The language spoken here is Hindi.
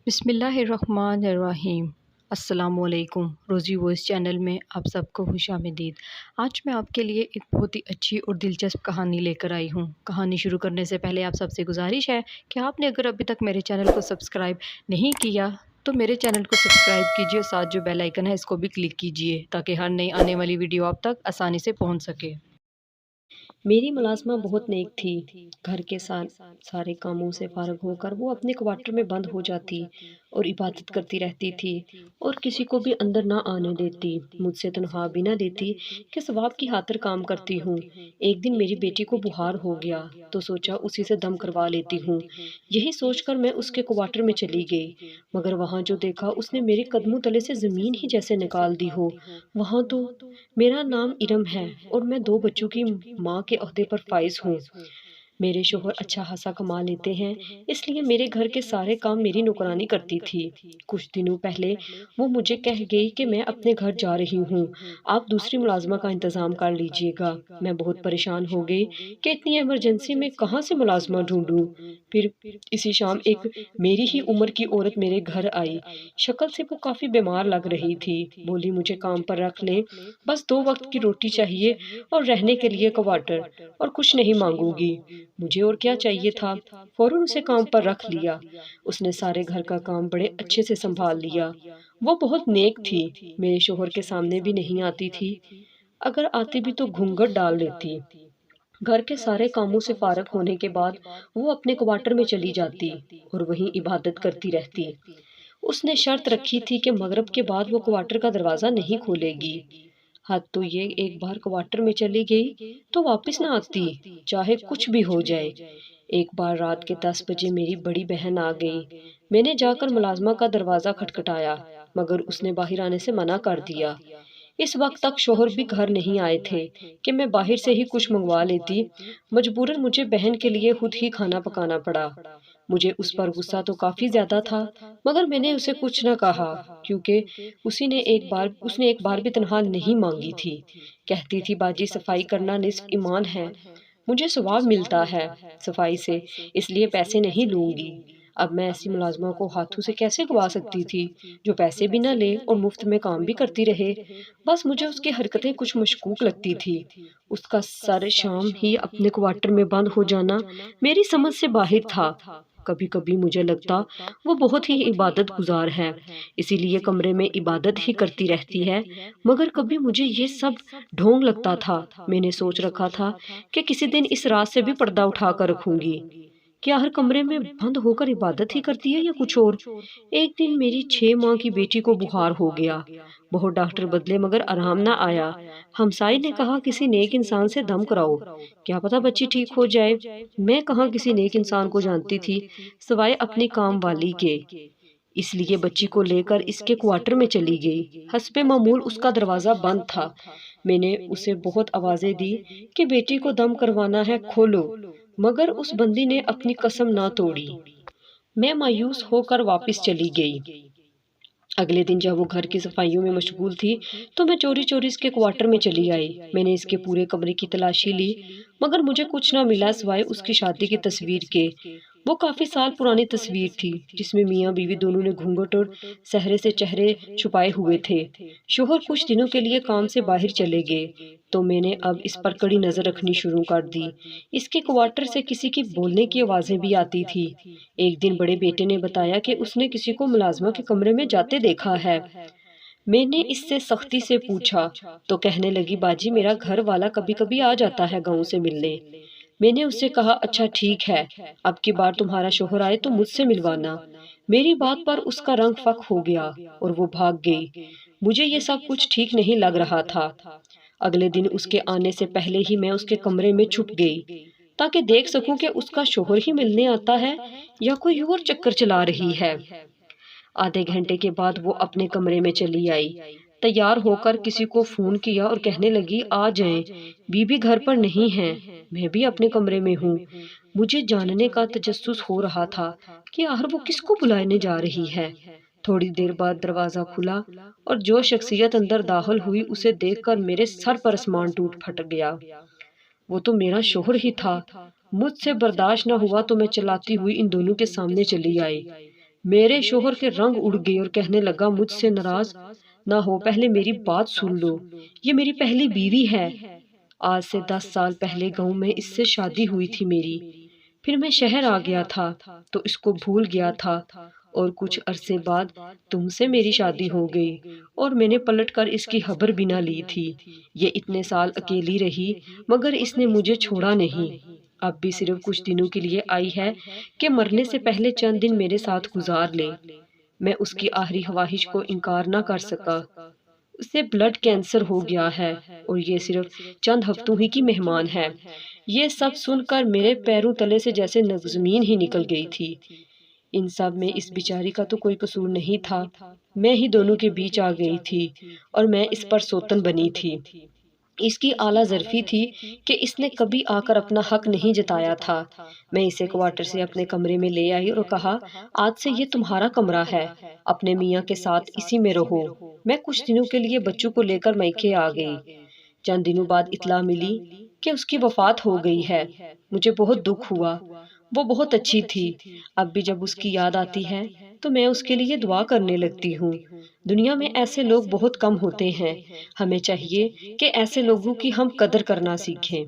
बिस्मिल्लाहिर्रहमानिर्रहीम। अस्सलामुअलैकुम। रोज़ी वॉइस चैनल में आप सबको खुशामदीद। आज मैं आपके लिए एक बहुत ही अच्छी और दिलचस्प कहानी लेकर आई हूँ। कहानी शुरू करने से पहले आप सबसे गुजारिश है कि आपने अगर अभी तक मेरे चैनल को सब्सक्राइब नहीं किया तो मेरे चैनल को सब्सक्राइब कीजिए, साथ जो बेल आइकन है इसको भी क्लिक कीजिए ताकि हर नई आने वाली वीडियो आप तक आसानी से पहुँच सके। मेरी मुलाज़िमा बहुत नेक थी। घर के सारे कामों से फ़ारिग होकर वो अपने क्वार्टर में बंद हो जाती और इबादत करती रहती थी और किसी को भी अंदर ना आने देती। मुझसे तनख्वाह भी ना देती कि सवाब की खातिर काम करती हूँ। एक दिन मेरी बेटी को बुखार हो गया तो सोचा उसी से दम करवा लेती हूँ। यही सोचकर मैं उसके क्वार्टर में चली गई, मगर वहाँ जो देखा उसने मेरे कदमों तले से ज़मीन ही जैसे निकाल दी हो। वहाँ तो मेरा नाम इरम है और मैं 2 बच्चों की माँ के ओहदे पर फ़ाइज़ हूँ। मेरे शोहर अच्छा खासा कमा लेते हैं, इसलिए मेरे घर के सारे काम मेरी नौकरानी करती थी। कुछ दिनों पहले वो मुझे कह गई कि मैं अपने घर जा रही हूँ, आप दूसरी मुलाज़िमा का इंतज़ाम कर लीजिएगा। मैं बहुत परेशान हो गई कि इतनी इमरजेंसी में कहाँ से मुलाज़िमा ढूँढूँ। फिर इसी शाम एक मेरी ही उम्र की औरत मेरे घर आई। शक्ल से वो काफ़ी बीमार लग रही थी। बोली मुझे काम पर रख ले, बस 2 वक़्त की रोटी चाहिए और रहने के लिए क्वार्टर, और कुछ नहीं माँगूँगी। मुझे और क्या चाहिए था, फ़ौरन उसे काम पर रख लिया। उसने सारे घर का काम बड़े अच्छे से सँभाल लिया। वो बहुत नेक थी, मेरे शौहर के सामने भी नहीं आती थी। अगर आती भी तो घूंघट डाल लेती। घर के सारे कामों से फ़ारिग होने के बाद वो अपने क्वार्टर में चली जाती और वहीं इबादत करती रहती। उसने शर्त रखी थी कि मगरिब के बाद वो क्वार्टर का दरवाज़ा नहीं खोलेगी। हद तो ये एक बार क्वार्टर में चली गई तो वापस ना आती, चाहे कुछ भी हो जाए। एक बार रात के 10 बजे मेरी बड़ी बहन आ गई। मैंने जाकर मुलाजमा का दरवाज़ा खटखटाया, मगर उसने बाहर आने से मना कर दिया। इस वक्त तक शोहर भी घर नहीं आए थे कि मैं बाहर से ही कुछ मंगवा लेती। मजबूरन मुझे बहन के लिए खुद ही खाना पकाना पड़ा। मुझे उस पर गुस्सा तो काफ़ी ज़्यादा था, मगर मैंने उसे कुछ न कहा, क्योंकि उसने एक बार भी तनख्वाह नहीं मांगी थी। कहती थी बाजी सफाई करना निस्फ ईमान है, मुझे सवाब मिलता है सफाई से, इसलिए पैसे नहीं लूंगी। अब मैं ऐसी मुलाजमा को हाथों से कैसे गवा सकती थी, जो पैसे भी ना ले और मुफ्त में काम भी करती रहे। बस मुझे उसकी हरकतें कुछ मशकूक लगती थी। उसका सर शाम ही अपने क्वार्टर में बंद हो जाना मेरी समझ से बाहर था। कभी कभी मुझे लगता वो बहुत ही इबादत गुजार है, इसीलिए कमरे में इबादत ही करती रहती है, मगर कभी मुझे ये सब ढोंग लगता था। मैंने सोच रखा था कि किसी दिन इस रात से भी पर्दा उठा कर रखूंगी। क्या हर कमरे में बंद होकर इबादत ही करती है या कुछ और? एक दिन मेरी 6 माह की बेटी को बुखार हो गया। बहुत डॉक्टर बदले मगर आराम ना आया। हमसाई ने कहा किसी नेक इंसान से दम कराओ, क्या पता बच्ची ठीक हो जाए। मैं कहाँ किसी नेक इंसान को जानती थी सिवाय अपनी काम वाली के, इसलिए बच्ची को लेकर इसके क्वार्टर में चली गई। हस्बे मामूल उसका दरवाज़ा बंद था। मैंने उसे बहुत आवाज़ें दी कि बेटी को दम करवाना है, खोलो, मगर उस बंदी ने अपनी कसम ना तोड़ी। मैं मायूस होकर वापस चली गई। अगले दिन जब वो घर की सफाइयों में मशगूल थी तो मैं चोरी चोरी इसके क्वार्टर में चली आई। मैंने इसके पूरे कमरे की तलाशी ली, मगर मुझे कुछ ना मिला सिवाय उसकी शादी की तस्वीर के। वो काफी साल पुरानी तस्वीर थी जिसमें मियाँ बीवी दोनों ने घूंघट और सहरे से चेहरे छुपाए हुए थे। शोहर कुछ दिनों के लिए काम से बाहर चले गए तो मैंने अब इस पर कड़ी नजर रखनी शुरू कर दी। इसके क्वार्टर से किसी की बोलने की आवाजें भी आती थी। एक दिन बड़े बेटे ने बताया कि उसने किसी को मुलाजमा के कमरे में जाते देखा है। मैंने इससे सख्ती से पूछा तो कहने लगी बाजी मेरा घर वाला कभी कभी आ जाता है गांव से मिलने। मैंने उससे कहा अच्छा ठीक है, अब की बार तुम्हारा शोहर आए तो मुझसे मिलवाना। मेरी बात पर उसका रंग फक हो गया और वो भाग गई। मुझे ये सब कुछ ठीक नहीं लग रहा था। अगले दिन उसके आने से पहले ही मैं उसके कमरे में छुप गई ताकि देख सकूं कि उसका शोहर ही मिलने आता है या कोई और चक्कर चला रही है। आधे घंटे के बाद वो अपने कमरे में चली आई। तैयार होकर किसी को फोन किया और कहने लगी आ जाएं, बीबी घर पर नहीं है, मैं भी अपने कमरे में हूँ। मुझे जानने का तजस्सुस हो रहा था कि आखिर वो किसको बुलाने जा रही है। थोड़ी देर बाद दरवाजा खुला और जो शख्सियत अंदर दाखिल हुई उसे देखकर मेरे सर पर आसमान टूट फट गया। वो तो मेरा शोहर ही था। मुझसे बर्दाश्त न हुआ तो मैं चिल्लाती हुई इन दोनों के सामने चली आई। मेरे शोहर के रंग उड़ गए और कहने लगा, मुझसे नाराज ना हो, पहले मेरी बात सुन लो। ये मेरी पहली बीवी है। आज से 10 साल पहले गांव में इससे शादी हुई थी मेरी। फिर मैं शहर आ गया था तो इसको भूल गया था और कुछ अरसे बाद तुमसे मेरी शादी हो गई और मैंने पलटकर इसकी खबर भी ना ली थी। ये इतने साल अकेली रही मगर इसने मुझे छोड़ा नहीं। अब भी सिर्फ कुछ दिनों के लिए आई है कि मरने से पहले चंद दिन मेरे साथ गुजार ले। मैं उसकी आखिरी ख्वाहिश को इनकार ना कर सका। उसे ब्लड कैंसर हो गया है और ये सिर्फ चंद हफ्तों ही की मेहमान है। ये सब सुनकर मेरे पैरों तले से जैसे जमीन ही निकल गई थी। इन सब में इस बिचारी का तो कोई कसूर नहीं था। मैं ही दोनों के बीच आ गई थी और मैं इस पर सोतन बनी थी। इसकी आला ज़र्फ़ी थी कि इसने कभी आकर अपना हक नहीं जताया था। मैं इसे क्वार्टर से अपने कमरे में ले आई और कहा, आज से ये तुम्हारा कमरा है, अपने मियाँ के साथ इसी में रहो। मैं कुछ दिनों के लिए बच्चों को लेकर मैके आ गई। चंद दिनों बाद इत्तला मिली कि उसकी वफ़ात हो गई है। मुझे बहुत दुख हुआ। वो बहुत अच्छी थी। अब भी जब उसकी याद आती है तो मैं उसके लिए दुआ करने लगती हूँ। दुनिया में ऐसे लोग बहुत कम होते हैं। हमें चाहिए कि ऐसे लोगों की हम कदर करना सीखें।